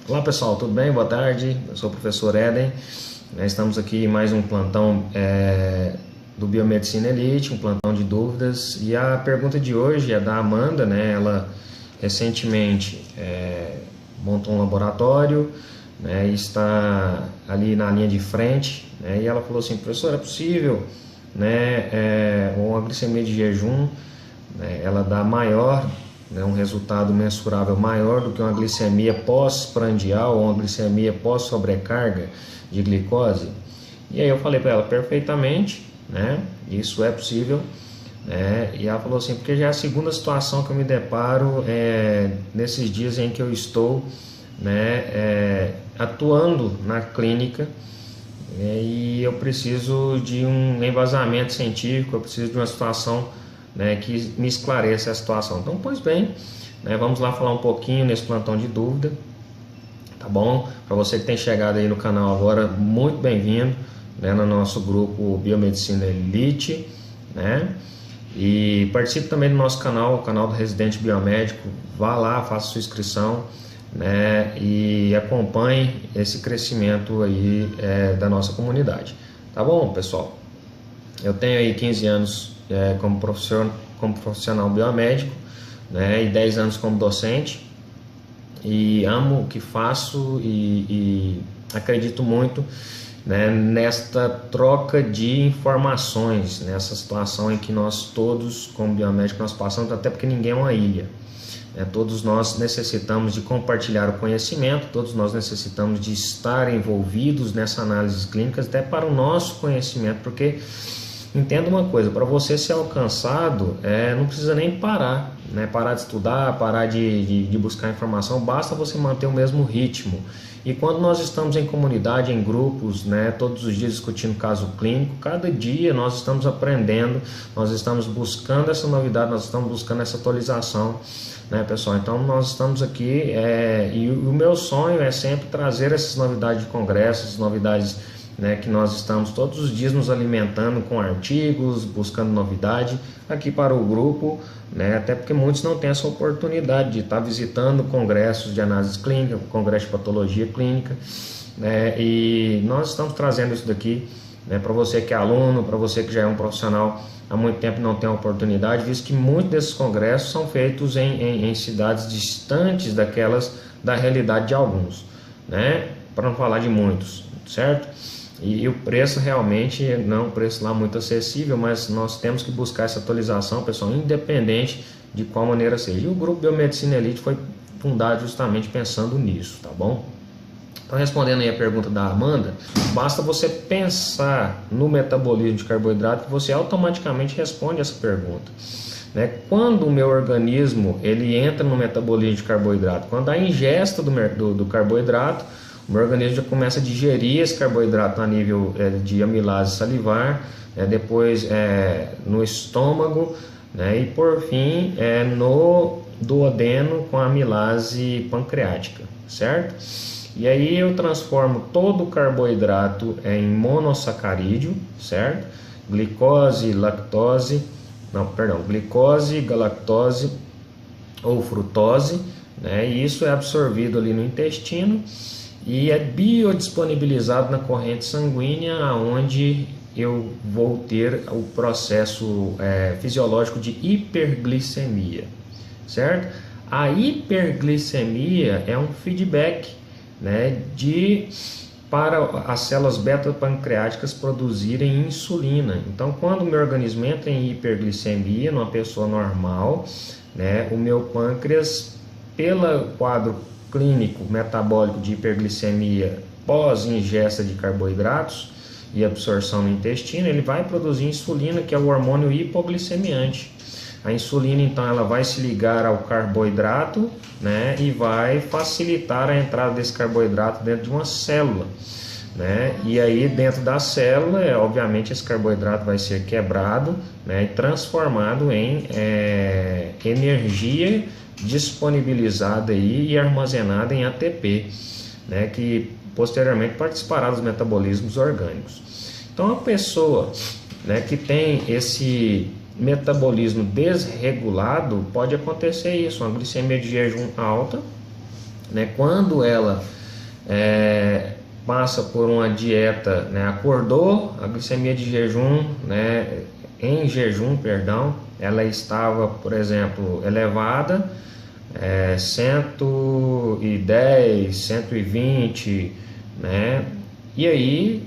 Olá pessoal, tudo bem? Boa tarde, eu sou o professor Eden. Estamos aqui em mais um plantão do Biomedicina Elite, um plantão de dúvidas. E a pergunta de hoje é da Amanda, né? Ela recentemente montou um laboratório, né? E está ali na linha de frente, né? E ela falou assim: professor, é possível, né, uma glicemia de jejum, né, ela dá maior, né, um resultado mensurável maior do que uma glicemia pós-prandial ou uma glicemia pós-sobrecarga de glicose? E aí eu falei para ela: perfeitamente, né, isso é possível, né? E ela falou assim: porque já é a segunda situação que eu me deparo nesses dias em que eu estou, né, atuando na clínica, e eu preciso de um embasamento científico, eu preciso de uma situação, né, que me esclareça a situação. Então, pois bem, né, vamos lá falar um pouquinho nesse plantão de dúvida, tá bom? Para você que tem chegado aí no canal agora, muito bem-vindo, né, no nosso grupo Biomedicina Elite, né? E participe também do nosso canal, o canal do Residente Biomédico. Vá lá, faça sua inscrição, né, e acompanhe esse crescimento aí da nossa comunidade. Tá bom, pessoal? Eu tenho aí 15 anos como profissional biomédico, né, e 10 anos como docente, e amo o que faço e acredito muito, né, nesta troca de informações, nessa situação em que nós todos, como biomédicos, nós passamos, até porque ninguém é uma ilha. Todos nós necessitamos de compartilhar o conhecimento, todos nós necessitamos de estar envolvidos nessa análise clínica, até para o nosso conhecimento, porque entenda uma coisa: para você ser alcançado, não precisa nem parar, né? Parar de estudar, parar de buscar informação, basta você manter o mesmo ritmo. E quando nós estamos em comunidade, em grupos, né, todos os dias discutindo caso clínico, cada dia nós estamos aprendendo, nós estamos buscando essa novidade, nós estamos buscando essa atualização, né, pessoal? Então nós estamos aqui, e o meu sonho é sempre trazer essas novidades de congressos, essas novidades, né, que nós estamos todos os dias nos alimentando com artigos, buscando novidade aqui para o grupo, né, até porque muitos não têm essa oportunidade de estar visitando congressos de análise clínica, congresso de patologia clínica, né, e nós estamos trazendo isso daqui, né, para você que é aluno, para você que já é um profissional há muito tempo e não tem a oportunidade, visto que muitos desses congressos são feitos em cidades distantes da realidade de alguns, né, para não falar de muitos, certo? E o preço realmente não é um preço lá muito acessível, mas nós temos que buscar essa atualização, pessoal, independente de qual maneira seja. E o Grupo Biomedicina Elite foi fundado justamente pensando nisso, tá bom? Então, respondendo aí a pergunta da Amanda, basta você pensar no metabolismo de carboidrato que você automaticamente responde essa pergunta, né? Quando o meu organismo ele entra no metabolismo de carboidrato, quando a ingesta do carboidrato, o meu organismo já começa a digerir esse carboidrato a nível de amilase salivar, depois no estômago, né, e por fim no duodeno com a amilase pancreática, certo? E aí eu transformo todo o carboidrato em monossacarídeo, certo? Glicose, galactose ou frutose, né? E isso é absorvido ali no intestino e é biodisponibilizado na corrente sanguínea, onde eu vou ter o processo fisiológico de hiperglicemia, certo? A hiperglicemia é um feedback, né, para as células beta-pancreáticas produzirem insulina. Então, quando o meu organismo entra em hiperglicemia, numa pessoa normal, né, o meu pâncreas, pelo quadro clínico metabólico de hiperglicemia pós ingesta de carboidratos e absorção no intestino, ele vai produzir insulina, que é o hormônio hipoglicemiante. A insulina, então, ela vai se ligar ao carboidrato, né, e vai facilitar a entrada desse carboidrato dentro de uma célula, né? E aí dentro da célula, obviamente, esse carboidrato vai ser quebrado, né, e transformado em energia disponibilizada aí e armazenada em ATP, né, que posteriormente participará dos metabolismos orgânicos. Então, a pessoa, né, que tem esse metabolismo desregulado, pode acontecer isso, uma glicemia de jejum alta, né? Quando ela passa por uma dieta, né? Acordou, a glicemia de jejum, né? Em jejum, perdão, ela estava, por exemplo, elevada, 110, 120, né? E aí,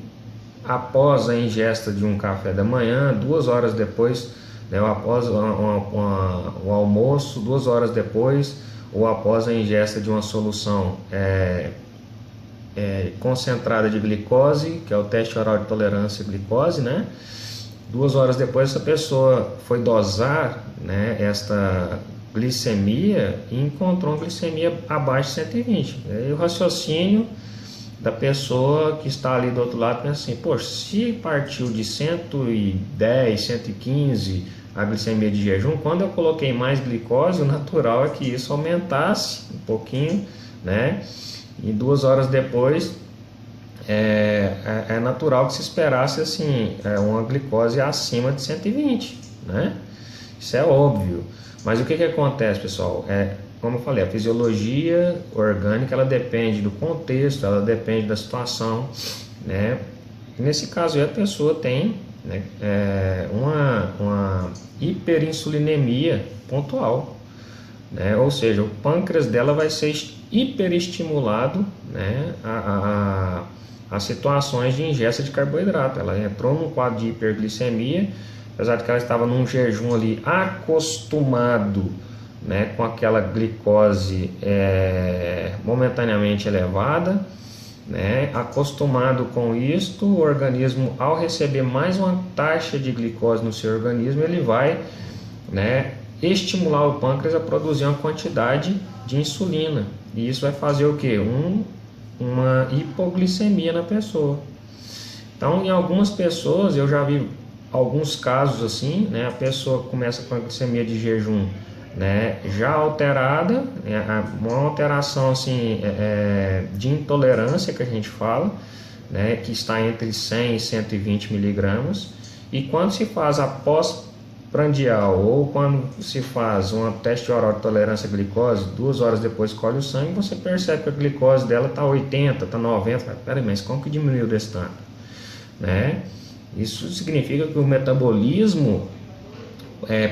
após a ingesta de um café da manhã, 2 horas depois, né, após o almoço, 2 horas depois, ou após a ingesta de uma solução concentrada de glicose, que é o teste oral de tolerância à glicose, né? 2 horas depois, essa pessoa foi dosar, né, esta glicemia e encontrou uma glicemia abaixo de 120. E o raciocínio da pessoa que está ali do outro lado pensa assim: poxa, se partiu de 110, 115 a glicemia de jejum, quando eu coloquei mais glicose, o natural é que isso aumentasse um pouquinho, né? E 2 horas depois é natural que se esperasse assim, uma glicose acima de 120, né? Isso é óbvio. Mas o que acontece, pessoal? Como eu falei, a fisiologia orgânica, ela depende do contexto, ela depende da situação, né? Nesse caso, a pessoa tem, né, uma hiperinsulinemia pontual, né? Ou seja, o pâncreas dela vai ser hiperestimulado, né, a situações de ingesta de carboidrato. Ela entrou num quadro de hiperglicemia, apesar de que ela estava num jejum ali acostumado, né, com aquela glicose momentaneamente elevada, né, acostumado com isto, o organismo, ao receber mais uma taxa de glicose no seu organismo, ele vai, né, estimular o pâncreas a produzir uma quantidade de insulina, e isso vai fazer o que? Uma hipoglicemia na pessoa. Então, em algumas pessoas, eu já vi alguns casos assim, né, a pessoa começa com a glicemia de jejum, né, já alterada, uma alteração assim, de intolerância que a gente fala, né, que está entre 100 e 120 miligramas, e quando se faz a pós-prandial ou quando se faz um teste oral de tolerância à glicose, 2 horas depois colhe o sangue, você percebe que a glicose dela está 80, está 90, peraí, mas como que diminuiu desse tanto, né? Isso significa que o metabolismo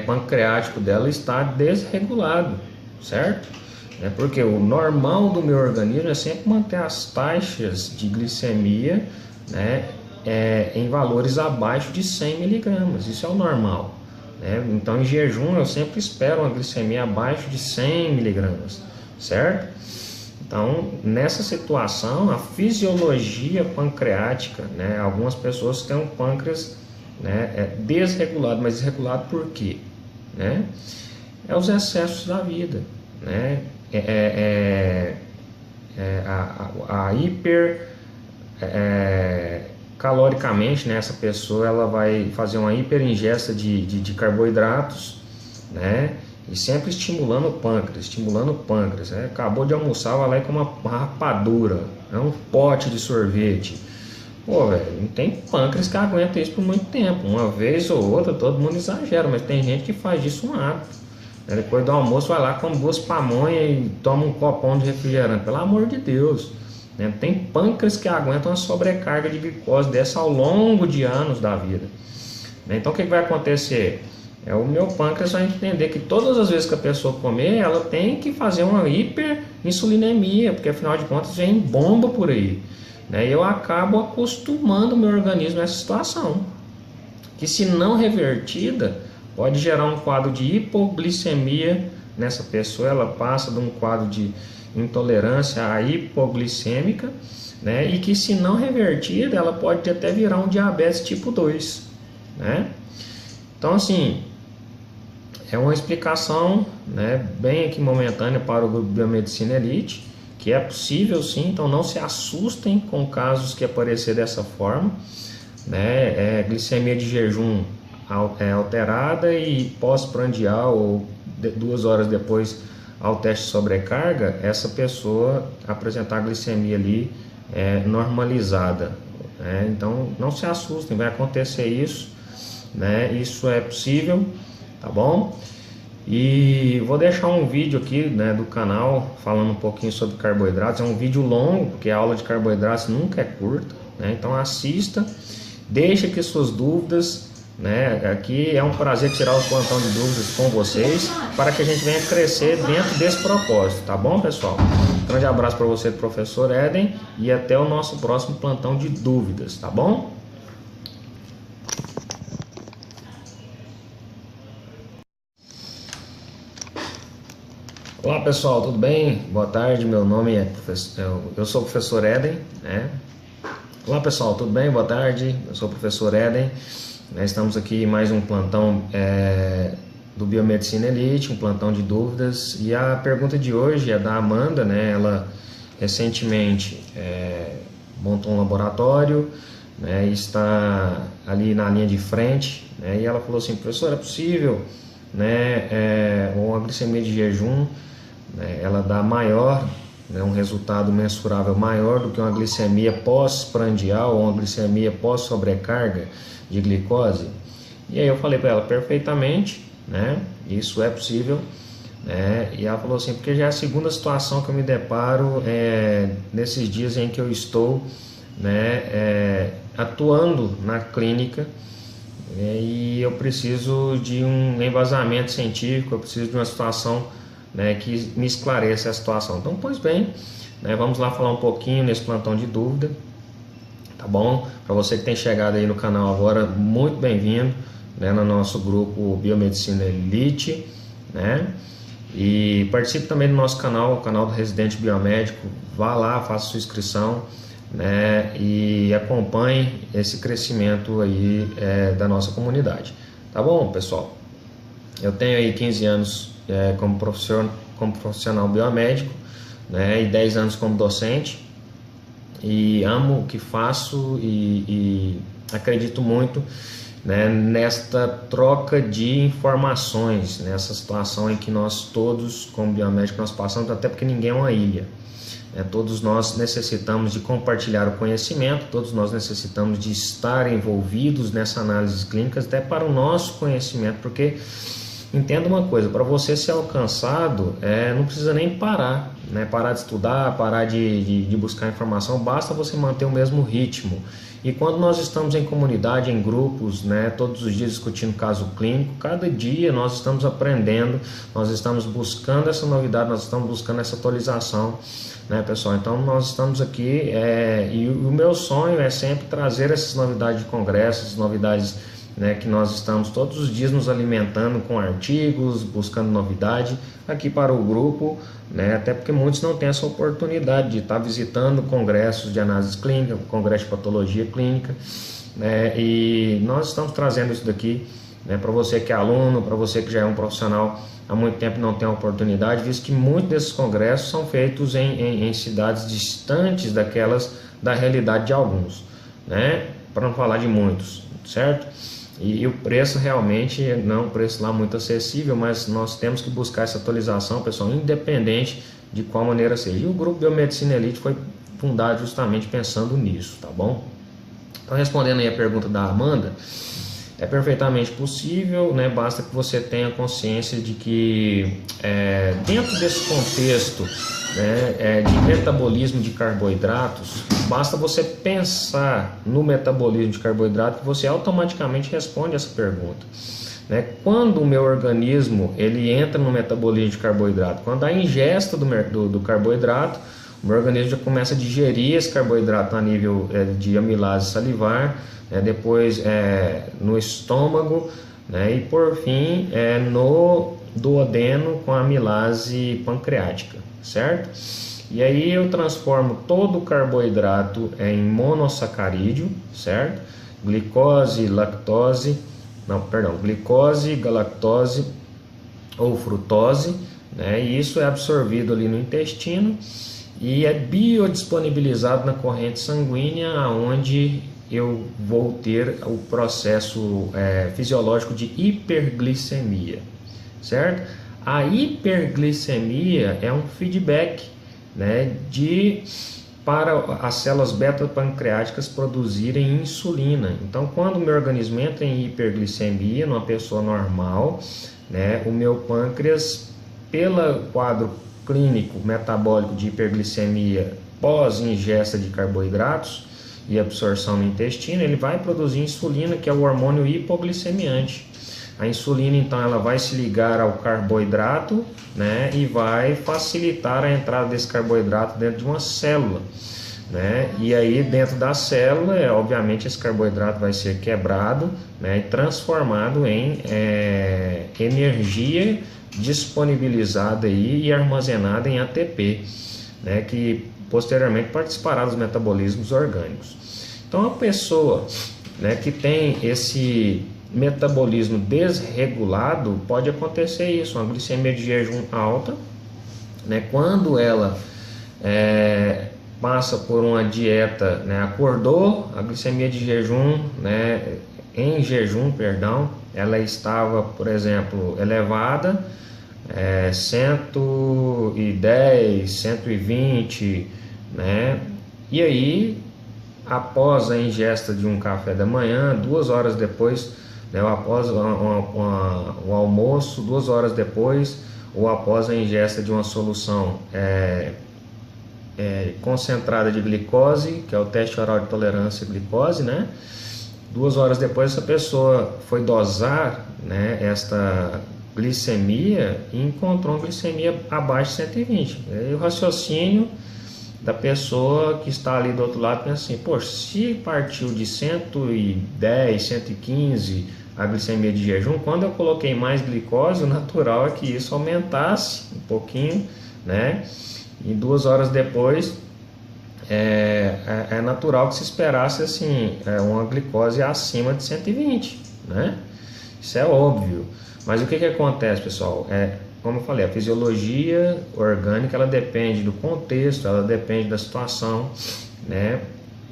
pancreático dela está desregulado, certo? Porque o normal do meu organismo é sempre manter as taxas de glicemia, né, em valores abaixo de 100 miligramas, isso é o normal, né? Então, em jejum, eu sempre espero uma glicemia abaixo de 100 miligramas, certo? Então, nessa situação, a fisiologia pancreática, né, algumas pessoas têm um pâncreas, né, desregulado, mas desregulado por quê? Né? Os excessos da vida, né? A hiper caloricamente, né, essa pessoa ela vai fazer uma hiperingesta de carboidratos, né? E sempre estimulando o pâncreas, né? Acabou de almoçar, vai lá e com uma rapadura, um pote de sorvete. Pô, velho, não tem pâncreas que aguenta isso por muito tempo. Uma vez ou outra, todo mundo exagera, mas tem gente que faz disso um hábito. Depois do almoço, vai lá, come 2 pamonhas e toma um copão de refrigerante. Pelo amor de Deus. Tem pâncreas que aguentam uma sobrecarga de glicose dessa ao longo de anos da vida. Então, o que vai acontecer? O meu pâncreas vai entender que todas as vezes que a pessoa comer, ela tem que fazer uma hiperinsulinemia, porque afinal de contas vem bomba por aí. E eu acabo acostumando o meu organismo a essa situação, que se não revertida, pode gerar um quadro de hipoglicemia nessa pessoa. Ela passa de um quadro de intolerância à hipoglicêmica, né? E que se não revertida, ela pode até virar um diabetes tipo 2, né? Então, assim, é uma explicação, né, bem aqui momentânea para o grupo Biomedicina Elite, que é possível sim, então não se assustem com casos que aparecer dessa forma, né? Glicemia de jejum alterada e pós-prandial ou 2 horas depois ao teste de sobrecarga, essa pessoa apresentar a glicemia ali normalizada, né? Então não se assustem, vai acontecer isso, né? Isso é possível, tá bom? E vou deixar um vídeo aqui, né, do canal falando um pouquinho sobre carboidratos. É um vídeo longo, porque a aula de carboidratos nunca é curta, né? Então assista, deixe aqui suas dúvidas, né? Aqui é um prazer tirar o plantão de dúvidas com vocês, para que a gente venha crescer dentro desse propósito, tá bom, pessoal? Um grande abraço para você, professor Éden, e até o nosso próximo plantão de dúvidas, tá bom? Olá pessoal, tudo bem? Boa tarde, meu nome é eu sou o professor Éden, né? Olá pessoal, tudo bem? Boa tarde, eu sou o professor Éden. Estamos aqui em mais um plantão do Biomedicina Elite, um plantão de dúvidas. E a pergunta de hoje é da Amanda, né? Ela recentemente montou um laboratório, né? E está ali na linha de frente, né? E ela falou assim: professor, é possível, né, uma glicemia de jejum, né, ela dá maior, né, um resultado mensurável maior do que uma glicemia pós-prandial ou uma glicemia pós-sobrecarga de glicose? E aí eu falei para ela: perfeitamente, né, isso é possível, né? E ela falou assim: porque já é a segunda situação que eu me deparo nesses dias em que eu estou, né, atuando na clínica, e eu preciso de um embasamento científico, eu preciso de uma situação, né, que me esclareça a situação. Então, pois bem, né, vamos lá falar um pouquinho nesse plantão de dúvida, tá bom? Para você que tem chegado aí no canal agora, muito bem-vindo, né, no nosso grupo Biomedicina Elite, né? E participe também do nosso canal, o canal do Residente Biomédico. Vá lá, faça sua inscrição, né, e acompanhe esse crescimento aí da nossa comunidade, tá bom, pessoal? Eu tenho aí 15 anos como profissional biomédico, né, e 10 anos como docente, e amo o que faço e acredito muito, né, nesta troca de informações, nessa situação em que nós todos, como biomédicos, nós passamos, até porque ninguém é uma ilha. Todos nós necessitamos de compartilhar o conhecimento, todos nós necessitamos de estar envolvidos nessa análise clínica, até para o nosso conhecimento, porque entenda uma coisa: para você ser alcançado, não precisa nem parar, né? Parar de estudar, parar de buscar informação, basta você manter o mesmo ritmo. E quando nós estamos em comunidade, em grupos, né, todos os dias discutindo caso clínico, cada dia nós estamos aprendendo, nós estamos buscando essa novidade, nós estamos buscando essa atualização, né, pessoal? Então nós estamos aqui e o meu sonho é sempre trazer essas novidades de congressos, essas novidades, né, que nós estamos todos os dias nos alimentando com artigos, buscando novidade aqui para o grupo, né, até porque muitos não têm essa oportunidade de estar visitando congressos de análise clínica, congresso de patologia clínica, né, e nós estamos trazendo isso daqui, né, para você que é aluno, para você que já é um profissional há muito tempo e não tem a oportunidade, visto que muitos desses congressos são feitos em cidades distantes da realidade de alguns, né, para não falar de muitos, certo? E o preço realmente não é um preço lá muito acessível, mas nós temos que buscar essa atualização, pessoal, independente de qual maneira seja. E o grupo Biomedicina Elite foi fundado justamente pensando nisso, tá bom? Então, respondendo aí a pergunta da Amanda, é perfeitamente possível, né? Basta que você tenha consciência de que dentro desse contexto, né, de metabolismo de carboidratos, basta você pensar no metabolismo de carboidrato que você automaticamente responde essa pergunta, né? Quando o meu organismo ele entra no metabolismo de carboidrato, quando a ingesta do carboidrato, o meu organismo já começa a digerir esse carboidrato a nível de amilase salivar, depois no estômago, né, e por fim no duodeno com a amilase pancreática, certo? E aí eu transformo todo o carboidrato em monossacarídeo, certo? Glicose, galactose ou frutose, né? E isso é absorvido ali no intestino e é biodisponibilizado na corrente sanguínea, aonde eu vou ter o processo fisiológico de hiperglicemia, certo? A hiperglicemia é um feedback, né, de para as células beta-pancreáticas produzirem insulina. Então, quando o meu organismo entra em hiperglicemia, numa pessoa normal, né, o meu pâncreas, pelo quadro clínico metabólico de hiperglicemia pós-ingesta de carboidratos e absorção no intestino, ele vai produzir insulina, que é o hormônio hipoglicemiante. A insulina, então, ela vai se ligar ao carboidrato, né, e vai facilitar a entrada desse carboidrato dentro de uma célula, né? E aí, dentro da célula, obviamente, esse carboidrato vai ser quebrado, né, e transformado em energia disponibilizada aí e armazenada em ATP, né, que posteriormente participará dos metabolismos orgânicos. Então, a pessoa, né, que tem esse metabolismo desregulado, pode acontecer isso, uma glicemia de jejum alta, né, quando ela passa por uma dieta, né, acordou, a glicemia de jejum, né, em jejum, perdão, ela estava, por exemplo, elevada, 110, 120, né, e aí, após a ingesta de um café da manhã, 2 horas depois, né, após o almoço, 2 horas depois, ou após a ingesta de uma solução concentrada de glicose, que é o teste oral de tolerância à glicose, né? 2 horas depois, essa pessoa foi dosar, né, esta glicemia e encontrou uma glicemia abaixo de 120. E o raciocínio da pessoa que está ali do outro lado pensa assim: poxa, se partiu de 110, 115 a glicemia de jejum, quando eu coloquei mais glicose, o natural é que isso aumentasse um pouquinho, né? E 2 horas depois é natural que se esperasse assim, uma glicose acima de 120, né? Isso é óbvio. Mas o que acontece, pessoal? Como eu falei, a fisiologia orgânica, ela depende do contexto, ela depende da situação, né?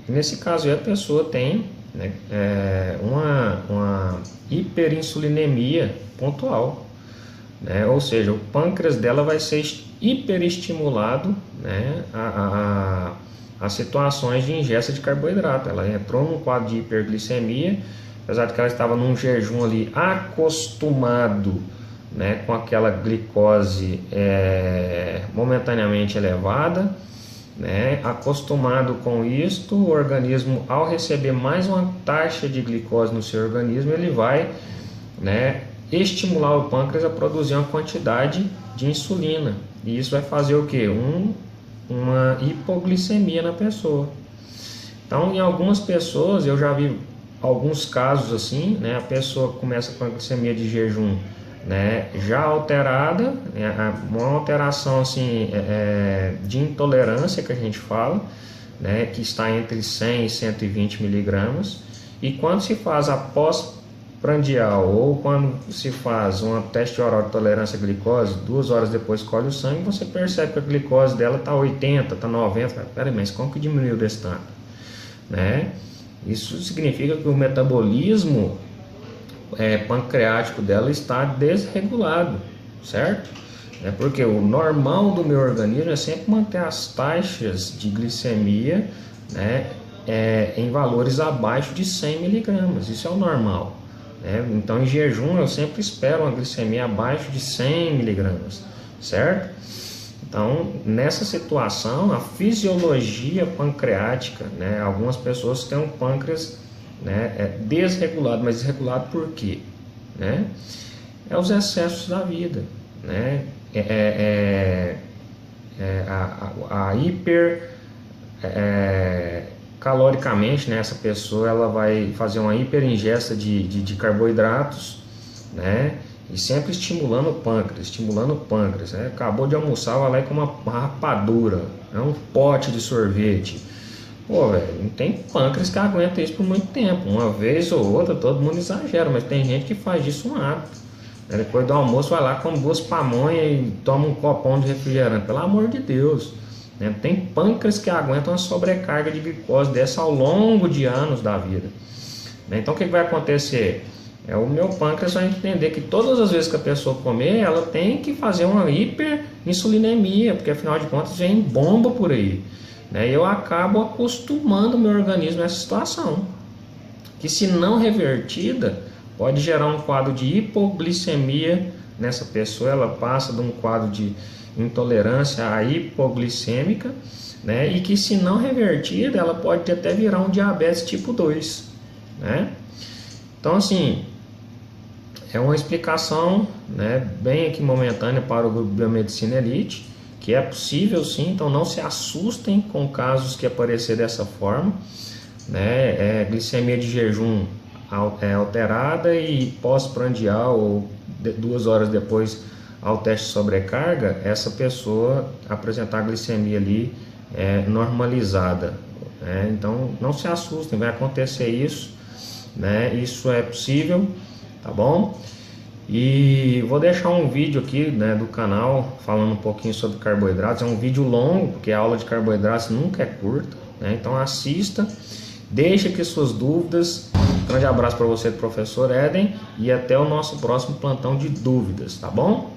E nesse caso aí, a pessoa tem, né, uma hiperinsulinemia pontual, né? Ou seja, o pâncreas dela vai ser hiperestimulado, né, a situações de ingesta de carboidrato. Ela entrou num quadro de hiperglicemia, apesar de que ela estava num jejum ali acostumado, né, com aquela glicose momentaneamente elevada, né, acostumado com isto, o organismo, ao receber mais uma taxa de glicose no seu organismo, ele vai, né, estimular o pâncreas a produzir uma quantidade de insulina, e isso vai fazer o que? Uma hipoglicemia na pessoa. Então, em algumas pessoas, eu já vi alguns casos assim, né, a pessoa começa com a glicemia de jejum, né, já alterada, né, uma alteração assim, de intolerância que a gente fala, né, que está entre 100 e 120 miligramas, e quando se faz a pós-prandial ou quando se faz um teste oral de tolerância à glicose, 2 horas depois colhe o sangue, você percebe que a glicose dela está 80, está 90, peraí, mas como que diminuiu desse tanto, né? Isso significa que o metabolismo pancreático dela está desregulado, certo? Porque o normal do meu organismo é sempre manter as taxas de glicemia, né, em valores abaixo de 100 miligramas, isso é o normal, né? Então, em jejum, eu sempre espero uma glicemia abaixo de 100 miligramas, certo? Então, nessa situação, a fisiologia pancreática, né, algumas pessoas têm um pâncreas, né, desregulado, mas desregulado por quê? Né? Os excessos da vida, né? Caloricamente, né, essa pessoa ela vai fazer uma hiperingesta de carboidratos, né? E sempre estimulando o pâncreas, né? Acabou de almoçar, vai lá e com uma rapadura, um pote de sorvete. Pô, velho, não tem pâncreas que aguenta isso por muito tempo. Uma vez ou outra, todo mundo exagera, mas tem gente que faz disso um hábito. Depois do almoço, vai lá, come 2 pamonhas e toma um copão de refrigerante. Pelo amor de Deus. Tem pâncreas que aguentam uma sobrecarga de glicose dessa ao longo de anos da vida. Então, o que vai acontecer? O meu pâncreas vai entender que todas as vezes que a pessoa comer, ela tem que fazer uma hiperinsulinemia, porque afinal de contas vem bomba por aí. né? Eu acabo acostumando o meu organismo a essa situação, que se não revertida, pode gerar um quadro de hipoglicemia nessa pessoa. Ela passa de um quadro de intolerância à hipoglicêmica, né? E que se não revertida, ela pode até virar um diabetes tipo 2, né? Então, assim, é uma explicação, né, bem aqui momentânea para o grupo Biomedicina Elite, que é possível sim. Então não se assustem com casos que aparecer dessa forma, né? Glicemia de jejum alterada e pós-prandial ou 2 horas depois ao teste de sobrecarga, essa pessoa apresentar a glicemia ali normalizada, né? Então não se assustem, vai acontecer isso, né? Isso é possível, tá bom? E vou deixar um vídeo aqui, né, do canal falando um pouquinho sobre carboidratos. É um vídeo longo, porque a aula de carboidratos nunca é curta, né? Então assista, deixe aqui suas dúvidas. Grande abraço para você, professor Éden, e até o nosso próximo plantão de dúvidas, tá bom?